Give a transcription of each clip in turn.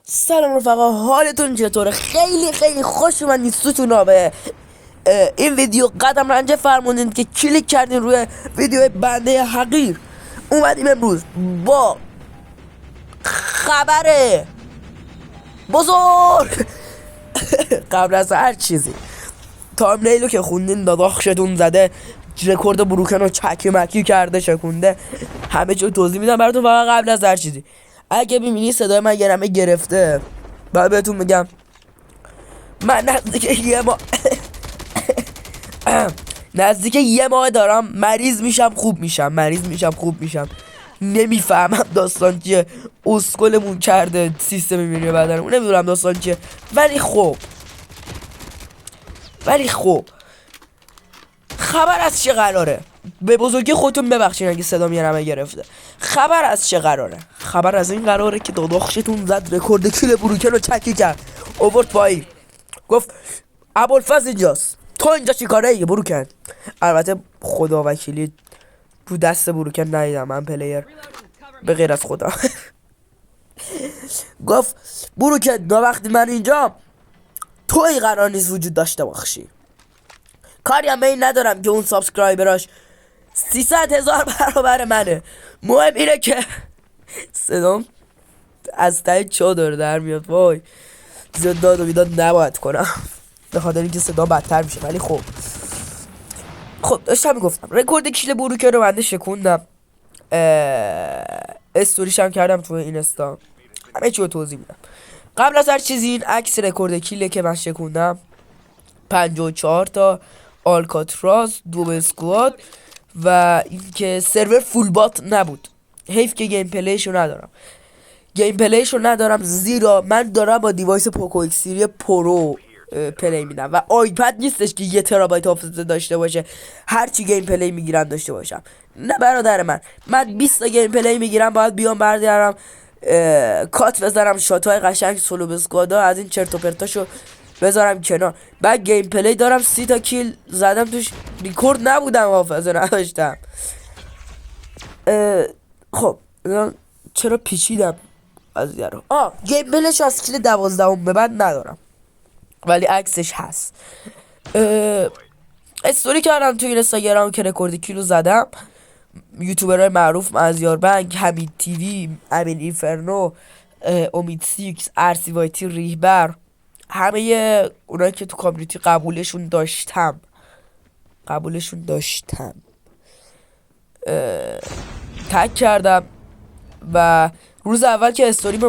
سلام رفقا، حالتون چطوره؟ خیلی خوش اومدین ستونا به این ویدیو قدم رنجه فرمودین که کلیک کردین روی ویدیو بنده حقیر. اومدیم امروز با خبر بزرگ. قبل از هر چیزی تایمنیلو که خوندین داداخشتون زده، رکورد بروکن رو چکی مکی کرده، شکونده، همه چیو توضیح میدم براتون. فقط قبل از هر چیزی اگه ببینی صدای من گرمه گرفته، باید بهتون میگم من نزدیک یه ماه دارم مریض میشم خوب میشم نمیفهمم داستان چیه. اسکلمون کرده سیستم ایمنی بدنمون، نمیدونم داستان چیه. ولی خب خبر از چه قراره؟ به بزرگی خودتون ببخشید اگه صدام یه گرفته. خبر از چه قراره؟ خبر از این قراره که داداخشتون زد رکورد کیل بروکن رو چکی کرد، اوورد پایین، گفت ابوالفضل اینجاست، تو اینجا چی کاره ای بروکن؟ البته خدا وکیلی رو دست بروکن ندیدم من پلیر به غیر از خدا. گفت بروکن دا وقتی من اینجا توی قرار نیست وجود داشته باشی. کاری هم به این ندارم که اون سابسکرایبراش 300,000 برابر منه. مهم اینه که صدام از ته چادر در میاد. وای زیاد داد و بیداد نباید کنم به خاطر اینکه صدا بدتر میشه. ولی خب داشتم میگفتم رکورد کیل بروکن رو بنده شکوندم، استوریش هم کردم تو اینستا، همه چی رو توضیح میدم. قبل از هر چیزی این عکس رکورد کیله که من شکوندم، 54 تا آلکاتراز، دوبل اسکواد و اینکه سرور فول بات نبود. حیف که گیم پلیشو ندارم زیرا من دارم با دیوایس پوکو ایکس سری پرو پلی میدم و آیپد نیستش که 1 ترابایت حافظه داشته باشه هرچی گیم پلی میگیرم داشته باشم. نه برادر من 20 تا گیم پلی میگیرم، باید بیام بردارم کات بذارم، شاتای قشنگ سولو بسکوادا از این چرت و پرتاشو بذارم کنار. بعد گیم پلی دارم 30 تا کیل زدم توش، ریکورد نبودم، حافظه نداشتم. خب چرا پیچیدم از یارو؟ گیم پلیش از کیل 12 به بعد ندارم ولی عکسش هست. استوری کردم تو اینستاگرام که رکورد کیلو زدم. یوتیوبرهای معروف مازیار بنگ، حمید تیوی، امین اینفرنو، امید سیکس، ارسی وایتی، ریهبر، همه اونایی که تو کامیونیتی قبولشون داشتم تگ کردم و روز اول که استوری با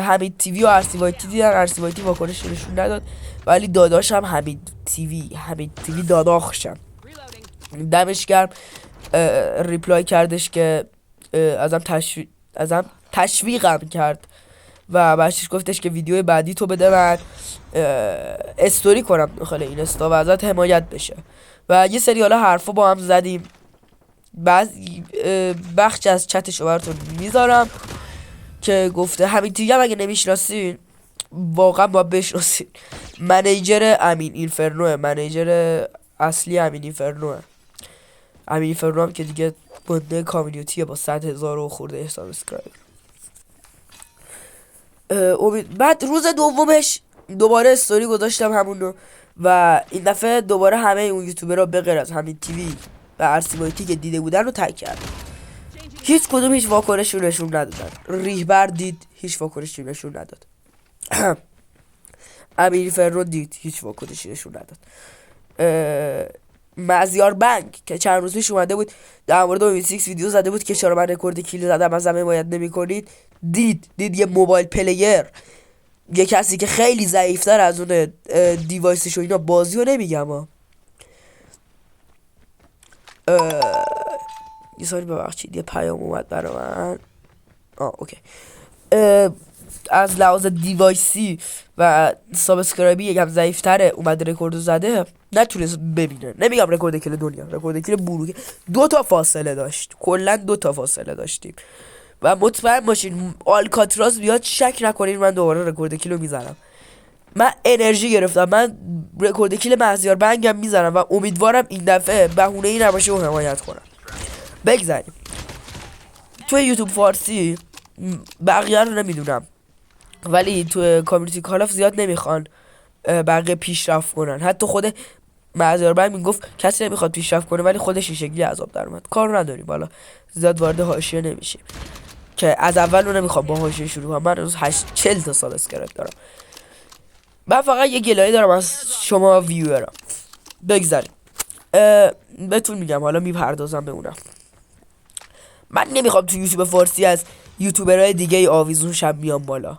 حمید تیوی و ارسی وایتی دیدن، ارسی وایتی واکنش نشون نداد ولی داداشم حمید تیوی داداشم دمش گرم ریپلای کردش که ازم تشویقم کرد و بعدش گفتش که ویدیو بعدی تو بده من استوری کنم داخل اینستا و ازت حمایت بشه و یه سری حالا حرفا با هم زدیم. بعضی بخش از چتش رو براتون میذارم که گفته همین دیگه اگه نمیشناسین واقعا باید بشناسین. منیجر امین اینفرنو، منیجر اصلی امین اینفرنو هم که دیگه بنده کامیونیتیه با 100,000 و خورده سابسکرایبر. بعد روز دومش دوباره استوری گذاشتم همونو و این دفعه دوباره همه اون یوتیوبرها به غیر از همین تیوی و ارسی وایتی که دیده بودن رو تگ کردم. هیچ کدوم هیچ واکنشی نشون ندادن. ریهبر دید هیچ واکنشی نشون نداد. امیر فرو دید هیچ واکنشی نشون نداد. مازیار بنگ که چند روز پیش اومده بود در مورد امید سیکس ویدیو زده بود که چرا من رکورد کیل زدم از همه حمایت نمی‌کنید، دید یه موبایل پلیر، یه کسی که خیلی ضعیف‌تر از اون دیوایسش و اینا، بازیو نمیگم یه ساری ببخشید یه پیام اومد برای من. اوکی. از لحاظ دیوایسی و سابسکرایبی یکم ضعیف‌تره، اومده رکوردو زده، نتونست ببینه. نمیگم رکورد کل دنیا، رکورد کل بروکن 2 تا فاصله داشت، کلا 2 تا فاصله داشتیم و مطمئن باشین آلکاتراز بیاد شک نکنین من دوباره رکورد کیلو میزنم. من انرژی گرفتم، من رکورد کیل مازیار بنگم میزنم و امیدوارم این دفعه بهونه ای نباشه و حمایت کنم. بگذاریم توی یوتیوب فارسی بقیه رو نمیدونم، ولی تو کامیونیتی کالاف زیاد نمیخوان بقیه پیشرفت کنن. حتی خود معذربن میگفت کسی نمیخواد پیشرفت کنه ولی خودش این شکلی عذاب در اومد. کار نداریم حالا زیاد وارد حاشیه نمیشیم که از اول رو نمیخوام با حاشیه شروع کنم. من روز 40 تا سابسکرایب دارم. من فقط یه گلایه دارم از شما ویورم. بگذاریم بهتون میگم حالا میپردازم به اونم. من نمیخوام تو یوتیوب فارسی از یوتیوبرهای دیگه ای آویزون شم بیام بالا.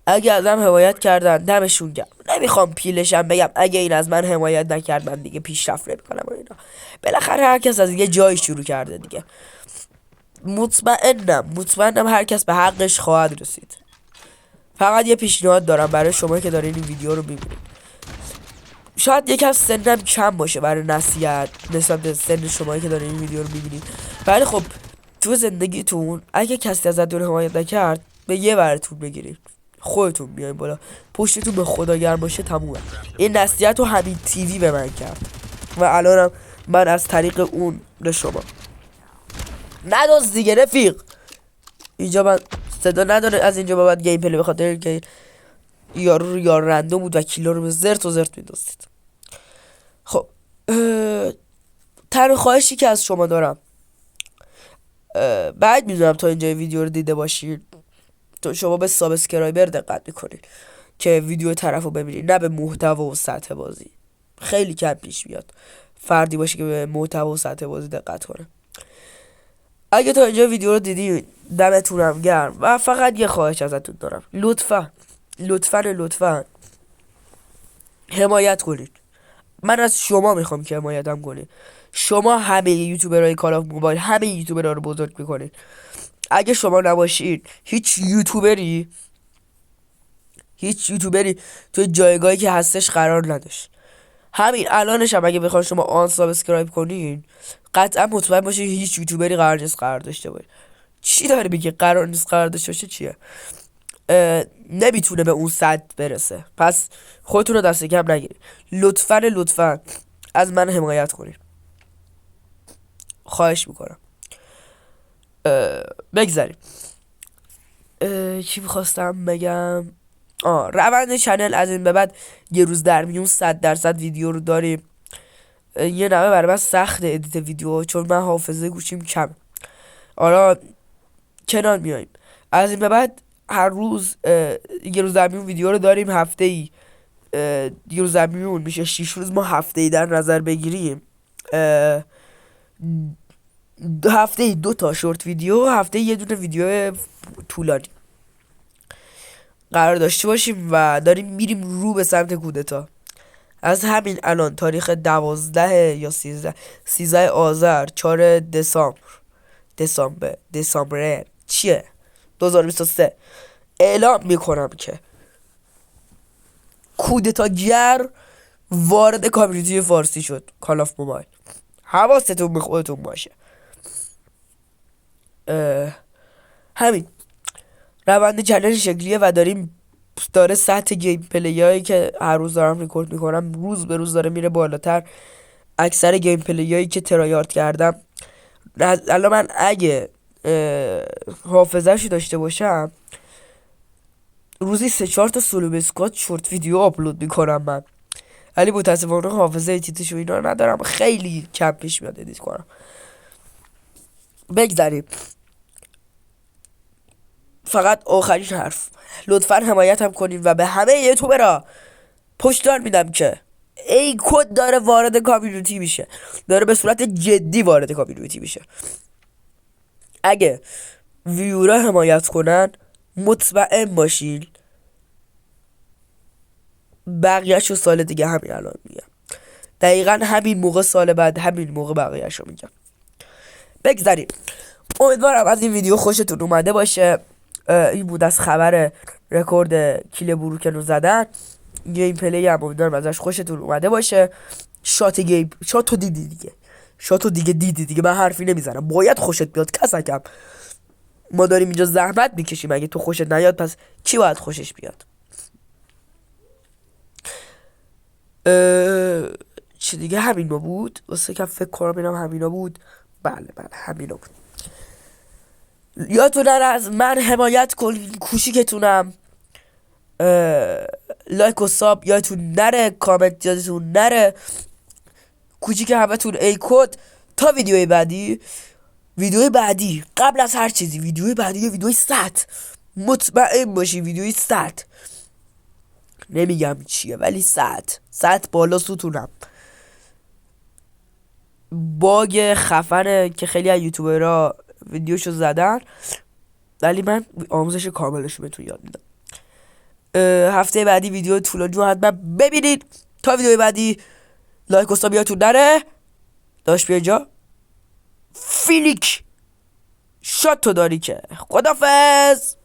اگه ازم حمایت کردن دمشون گرم. نمیخوام پیلشم بگم اگه این از من حمایت نکرد من دیگه پیشرفت نمیکنم و اینا. بالاخره هر کس از یه جایی شروع کرده دیگه. مطمئنم هر کس به حقش خواهد رسید. فقط یه پیشنهاد دارم برای شما که دارین این ویدیو رو میبینید. شاید یکم سنم کم باشه برای نصیحت نسبت به سن شما که دارین این ویدیو رو میبینید، ولی خب تو زندگیتون اگه کسی ازتون حمایت نکرد به یه ورتون بگیرید، خودتون بیاین بالا، پشتتون به خدا گرم باشه، تمومه. این نصیحت رو حمید تیوی به من کرد و الانم من از طریق اون به شما. نداز دیگه رفیق. اینجا من صدا نداره از اینجا بعد گیم پلی، به خاطر اینکه یار رندوم بود و کیلو رو به زرت و زرت میدوستید. خب تنها خواهشی که از شما دارم، بعد میدونم تا اینجا ویدیو رو دیده باشین تو شما به سابسکرایبر دقت میکنین که ویدیو طرف رو ببینید، نه به محتوا و سطح بازی. خیلی کم پیش میاد فردی باشه که به محتوا و سطح بازی دقت کنه. اگه تا اینجا ویدیو رو دیدین دمتونم گرم و فقط یه خواهش ازتون دارم، لطفا حمایت کنید. من از شما میخوام که حمایتم کنید. شما همه یوتیوبرهای کال آف موبایل همه یوتیوبرها رو بزرگ میکنید. اگه شما نباشید هیچ یوتیوبری تو جایگاهی که هستش قرار نداشت. همین الانش هم اگه بخوان شما آن سابسکرایب کنین قطعا مطمئن باشید هیچ یوتیوبری قرار نیست قرار داشته باشه. چی داره بگه قرار نیست قرار داشته باشه؟ چیه؟ نمیتونه به اون سطح برسه. پس خودتون رو دست کم نگیرید. لطفا از من حمایت کنید، خواهش میکنم. بگذاریم چی میخواستم بگم. روند چنل از این به بعد یه روز در میون 100% ویدیو رو داریم. یه نمه برای من سخت ادیت ویدیو چون من حافظه گوشیم کم. حالا کنار میاییم از این به بعد هر روز یه روز در میون ویدیو رو داریم. هفته ای یه روز در میون میشه 6 روز ما هفته ای در نظر بگیریم. هفته ای 2 تا شورت ویدیو، هفته ای یه دونه ویدیو طولانی قرار داشته باشیم و داریم میریم رو به سمت کودتا. از همین الان تاریخ 12 یا 13 آذر 4 دسامبر چیه 2023 اعلام میکنم که کودتاگر وارد کامیونیتی فارسی شد کال آف موبایل. حواستون به خودتون باشه. همین روند چنل شکلیه و داره سطح گیم پلی هایی که هر روز دارم ریکورد میکنم روز به روز داره میره بالاتر. اکثر گیم پلی هایی که ترایارد کردم الان من اگه حافظه‌شو داشته باشم روزی 3-4 تا سولو بسکوات شورت ویدیو آپلود میکنم من، ولی متاسفانه حافظه ادیتش و اینا ندارم. خیلی کم پیش میاد ادیت کنم. بگذاریم فقط آخرین حرف، لطفا حمایت هم کنین و به همه یوتیوبرها پشتار میدم که ای کد داره وارد کامیونیتی میشه، داره به صورت جدی وارد کامیونیتی میشه. اگه ویورا حمایت کنن مطمئن باشین بقیه‌شو سال دیگه همین الان میگم، دقیقا همین موقع سال بعد همین موقع بقیه‌شو میگم. بگذاریم امیدوارم از این ویدیو خوشتون اومده باشه. این بود از خبر رکورد کیل بروکن رو زدن. گیم پلی هم امیدوارم ازش خوشتون اومده باشه. شاتو دیدی دیگه من حرفی نمیزنم، باید خوشت بیاد کسکم. ما داریم اینجا زحمت میکشیم، اگه تو خوشت نیاد پس کی باید خوشش بیاد؟ چی دیگه همینا بود واسه که فکر کنم اینم همینا بود. بله همینا بود. یادتون نره از من حمایت کنین کوچیکتونم. لایک و ساب یادتون نره، کامنت یادتون نره، کوچیک همتون ای کد. تا ویدیوی بعدی قبل از هر چیزی ویدیوی بعدی یه ویدیوی 100 مطمئن باشی، ویدیوی 100 نمیگم چیه ولی 100 بالا ستونم. باگ خفنه که خیلی از یوتیوبرها ویدیوشو زدن ولی من آموزش کاملش بهتون یاد میدم. هفته بعدی ویدیو طولانی رو حتما ببینید. تا ویدیو بعدی لایک و ساب یادتون نره. داشت بیا اینجا فیلیک شات تو داری که خدافظ.